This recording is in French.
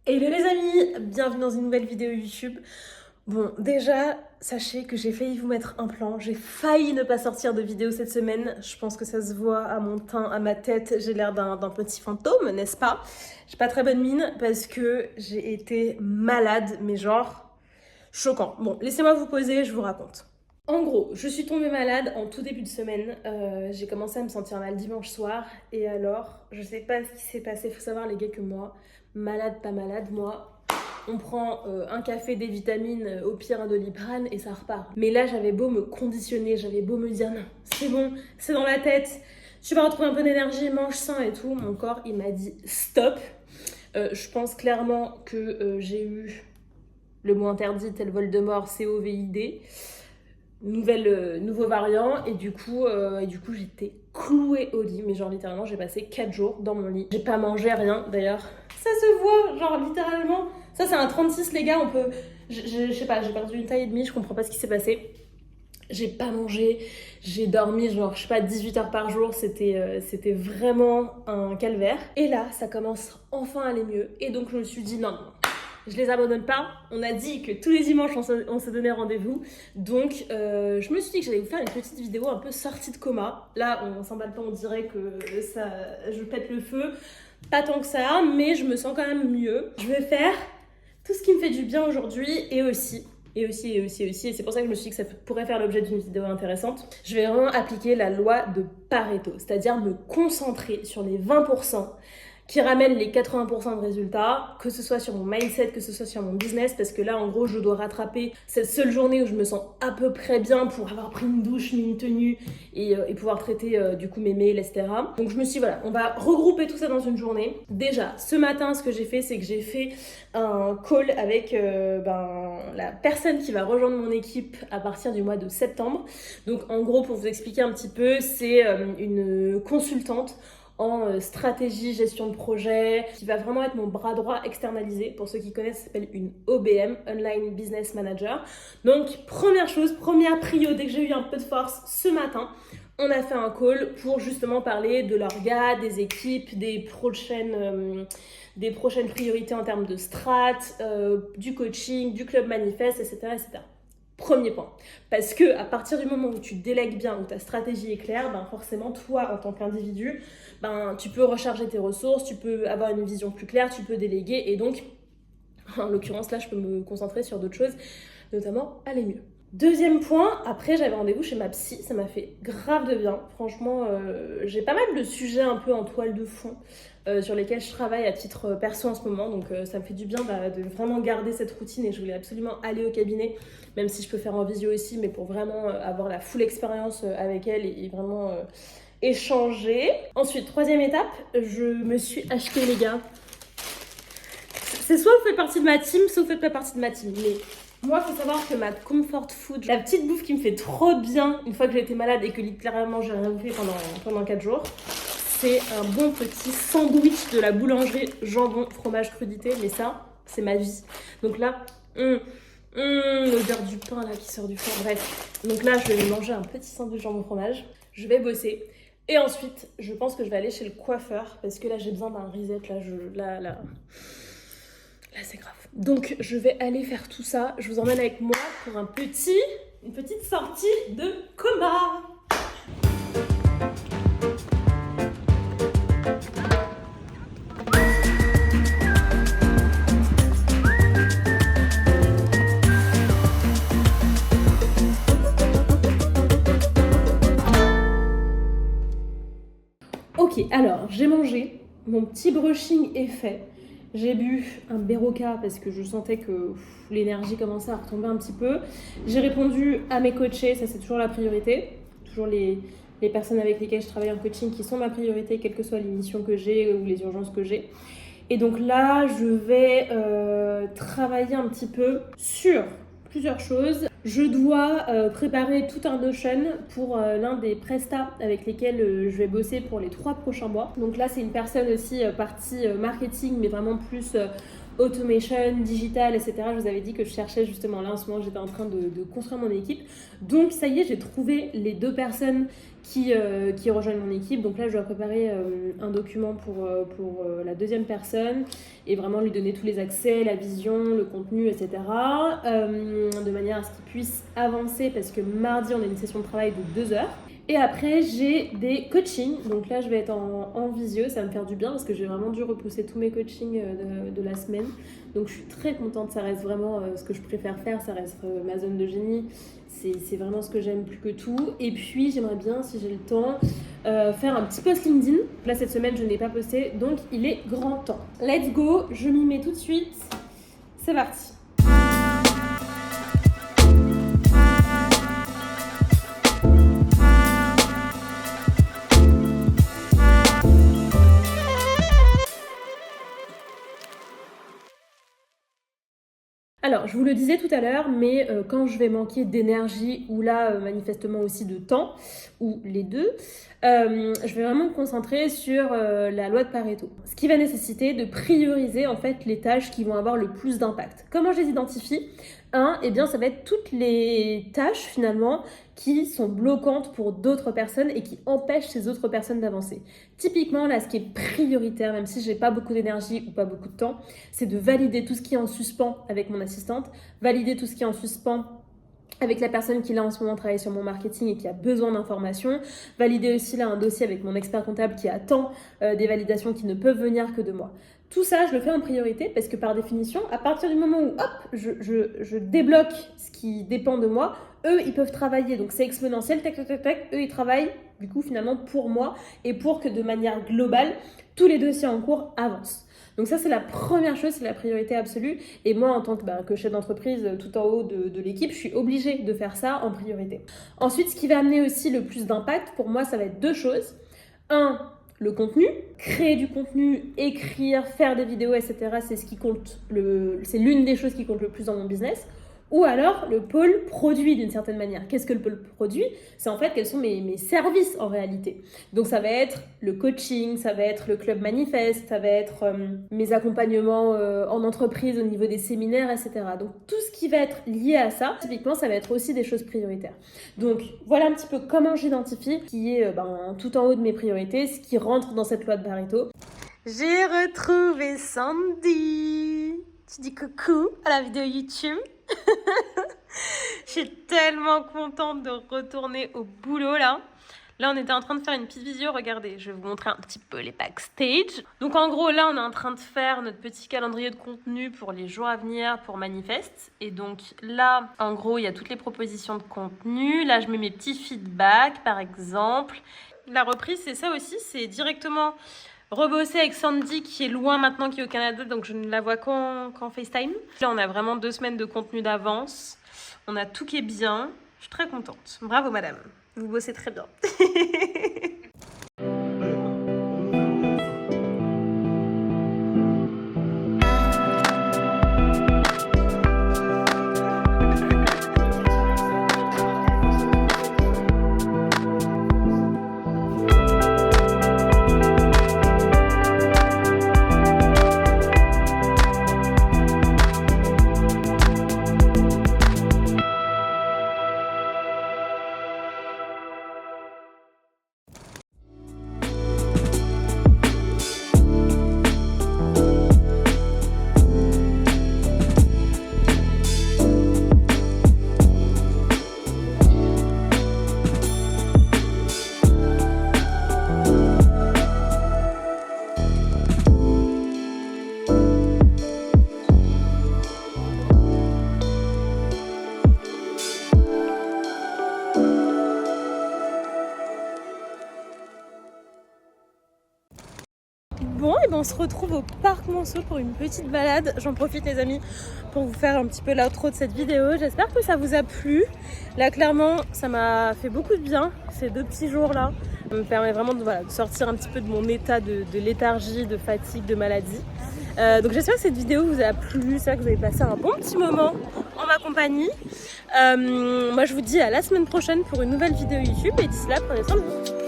Hello les amis, bienvenue dans une nouvelle vidéo YouTube. Bon, déjà, sachez que j'ai failli vous mettre un plan. J'ai failli ne pas sortir de vidéo cette semaine. Je pense que ça se voit à mon teint, à ma tête. J'ai l'air d'un petit fantôme, n'est-ce pas? J'ai pas très bonne mine parce que j'ai été malade, mais genre choquant. Bon, laissez-moi vous poser, je vous raconte. En gros, je suis tombée malade en tout début de semaine. J'ai commencé à me sentir mal dimanche soir. Et alors, je sais pas ce qui s'est passé. Faut savoir, les gars, que moi, malade, pas malade, moi, on prend un café, des vitamines, au pire un Doliprane et ça repart. Mais là, j'avais beau me conditionner, j'avais beau me dire non, c'est bon, c'est dans la tête, tu vas retrouver un peu d'énergie, mange sain et tout. Mon corps, il m'a dit stop. Je pense clairement que j'ai eu le mot interdit, tel Voldemort, COVID. Nouveau variant et du coup j'étais clouée au lit, mais genre littéralement j'ai passé 4 jours dans mon lit, j'ai pas mangé rien d'ailleurs, ça se voit, genre littéralement, ça c'est un 36 les gars, on peut, je sais pas, j'ai perdu une taille et demie, je comprends pas ce qui s'est passé, j'ai pas mangé, j'ai dormi genre je sais pas 18 heures par jour, c'était vraiment un calvaire, et là ça commence enfin à aller mieux, et donc je me suis dit non, je les abandonne pas. On a dit que tous les dimanches, on se donnait rendez-vous. Donc, je me suis dit que j'allais vous faire une petite vidéo un peu sortie de coma. Là, on s'emballe pas, on dirait que ça, je pète le feu. Pas tant que ça, mais je me sens quand même mieux. Je vais faire tout ce qui me fait du bien aujourd'hui et c'est pour ça que je me suis dit que ça pourrait faire l'objet d'une vidéo intéressante. Je vais vraiment appliquer la loi de Pareto, c'est-à-dire me concentrer sur les 20% qui ramène les 80% de résultats, que ce soit sur mon mindset, que ce soit sur mon business, parce que là, en gros, je dois rattraper cette seule journée où je me sens à peu près bien pour avoir pris une douche, mis une tenue et pouvoir traiter du coup mes mails, etc. Donc je me suis dit, voilà, on va regrouper tout ça dans une journée. Déjà, ce matin, ce que j'ai fait, c'est que j'ai fait un call avec la personne qui va rejoindre mon équipe à partir du mois de septembre. Donc en gros, pour vous expliquer un petit peu, c'est une consultante en stratégie, gestion de projet, qui va vraiment être mon bras droit externalisé. Pour ceux qui connaissent, ça s'appelle une OBM, Online Business Manager. Donc, première chose, première prio, dès que j'ai eu un peu de force ce matin, on a fait un call pour justement parler de l'orga, des équipes, des prochaines priorités en termes de strat, du coaching, du club manifeste, etc., etc. Premier point. Parce que à partir du moment où tu délègues bien, où ta stratégie est claire, ben forcément, toi, en tant qu'individu, ben, tu peux recharger tes ressources, tu peux avoir une vision plus claire, tu peux déléguer. Et donc, en l'occurrence, là, je peux me concentrer sur d'autres choses, notamment aller mieux. Deuxième point, après j'avais rendez-vous chez ma psy, ça m'a fait grave de bien. Franchement, j'ai pas mal de sujets un peu en toile de fond sur lesquels je travaille à titre perso en ce moment. Donc ça me fait du bien de vraiment garder cette routine et je voulais absolument aller au cabinet, même si je peux faire en visio aussi, mais pour vraiment avoir la full expérience avec elle et vraiment échanger. Ensuite, troisième étape, je me suis acheté, les gars. C'est soit vous faites partie de ma team, soit vous faites pas partie de ma team. Mais moi, il faut savoir que ma comfort food, la petite bouffe qui me fait trop bien une fois que j'ai été malade et que littéralement j'ai rien bouffé pendant 4 jours, c'est un bon petit sandwich de la boulangerie, jambon, fromage, crudité. Mais ça, c'est ma vie. Donc là, l'odeur du pain là qui sort du four. Bref, donc là, je vais manger un petit sandwich jambon fromage. Je vais bosser. Et ensuite, je pense que je vais aller chez le coiffeur parce que là, j'ai besoin d'un reset. Là, c'est grave. Donc, je vais aller faire tout ça. Je vous emmène avec moi pour une petite sortie de coma. Ok, alors, j'ai mangé. Mon petit brushing est fait. J'ai bu un Berocca parce que je sentais que l'énergie commençait à retomber un petit peu. J'ai répondu à mes coachés, ça c'est toujours la priorité. Toujours les personnes avec lesquelles je travaille en coaching qui sont ma priorité, quelles que soient les missions que j'ai ou les urgences que j'ai. Et donc là, je vais travailler un petit peu sur plusieurs choses. Je dois préparer tout un Notion pour l'un des prestats avec lesquels je vais bosser pour les 3 prochains mois. Donc là, c'est une personne aussi partie marketing, mais vraiment plus automation, digital, etc. Je vous avais dit que je cherchais justement là en ce moment, j'étais en train de construire mon équipe. Donc ça y est, j'ai trouvé les 2 personnes qui rejoignent mon équipe. Donc là, je dois préparer un document pour la 2e personne et vraiment lui donner tous les accès, la vision, le contenu, etc. De manière à ce qu'il puisse avancer parce que mardi, on a une session de travail de 2 heures. Et après, j'ai des coachings. Donc là, je vais être en visio. Ça va me faire du bien parce que j'ai vraiment dû repousser tous mes coachings de la semaine. Donc je suis très contente. Ça reste vraiment ce que je préfère faire. Ça reste ma zone de génie. C'est vraiment ce que j'aime plus que tout. Et puis, j'aimerais bien, si j'ai le temps, faire un petit post LinkedIn. Là, cette semaine, je n'ai pas posté. Donc, il est grand temps. Let's go. Je m'y mets tout de suite. C'est parti. Alors, je vous le disais tout à l'heure, mais quand je vais manquer d'énergie ou là, manifestement aussi de temps, ou les deux, je vais vraiment me concentrer sur la loi de Pareto. Ce qui va nécessiter de prioriser en fait les tâches qui vont avoir le plus d'impact. Comment je les identifie ? Eh bien, ça va être toutes les tâches finalement qui sont bloquantes pour d'autres personnes et qui empêchent ces autres personnes d'avancer. Typiquement, là, ce qui est prioritaire, même si j'ai pas beaucoup d'énergie ou pas beaucoup de temps, c'est de valider tout ce qui est en suspens avec mon assistante, valider tout ce qui est en suspens avec la personne qui là en ce moment travaille sur mon marketing et qui a besoin d'informations, valider aussi là un dossier avec mon expert comptable qui attend des validations qui ne peuvent venir que de moi. Tout ça, je le fais en priorité parce que par définition, à partir du moment où hop, je débloque ce qui dépend de moi, eux, ils peuvent travailler. Donc c'est exponentiel, tac, tac, tac, tac. Eux, ils travaillent du coup finalement pour moi et pour que de manière globale, tous les dossiers en cours avancent. Donc ça, c'est la première chose, c'est la priorité absolue. Et moi, en tant que chef d'entreprise tout en haut de l'équipe, je suis obligée de faire ça en priorité. Ensuite, ce qui va amener aussi le plus d'impact, pour moi, ça va être 2 choses. 1, le contenu, créer du contenu, écrire, faire des vidéos, etc. C'est ce qui compte, c'est l'une des choses qui compte le plus dans mon business. Ou alors le pôle produit d'une certaine manière. Qu'est-ce que le pôle produit ? C'est en fait quels sont mes services en réalité. Donc ça va être le coaching, ça va être le club manifeste, ça va être mes accompagnements en entreprise au niveau des séminaires, etc. Donc tout ce qui va être lié à ça, typiquement ça va être aussi des choses prioritaires. Donc voilà un petit peu comment j'identifie ce qui est tout en haut de mes priorités, ce qui rentre dans cette loi de Pareto. J'ai retrouvé Sandy. Tu dis coucou à la vidéo YouTube. Je suis tellement contente de retourner au boulot là. Là, on était en train de faire une petite visio. Regardez, je vais vous montrer un petit peu les backstage. Donc, en gros, là, on est en train de faire notre petit calendrier de contenu pour les jours à venir pour Manifeste. Et donc, là, en gros, il y a toutes les propositions de contenu. Là, je mets mes petits feedbacks, par exemple. La reprise, c'est ça aussi. C'est directement rebosser avec Sandy qui est loin maintenant, qui est au Canada, donc je ne la vois qu'en FaceTime. Là, on a vraiment 2 semaines de contenu d'avance. On a tout qui est bien. Je suis très contente. Bravo, madame. Vous bossez très bien. Bon, et ben on se retrouve au Parc Monceau pour une petite balade. J'en profite les amis pour vous faire un petit peu l'outro de cette vidéo. J'espère que ça vous a plu. Là clairement ça m'a fait beaucoup de bien ces 2 petits jours là. Ça me permet vraiment de sortir un petit peu de mon état de léthargie, de fatigue, de maladie. Donc j'espère que cette vidéo vous a plu, j'espère que vous avez passé un bon petit moment en ma compagnie. Moi je vous dis à la semaine prochaine pour une nouvelle vidéo YouTube et d'ici là prenez soin de vous.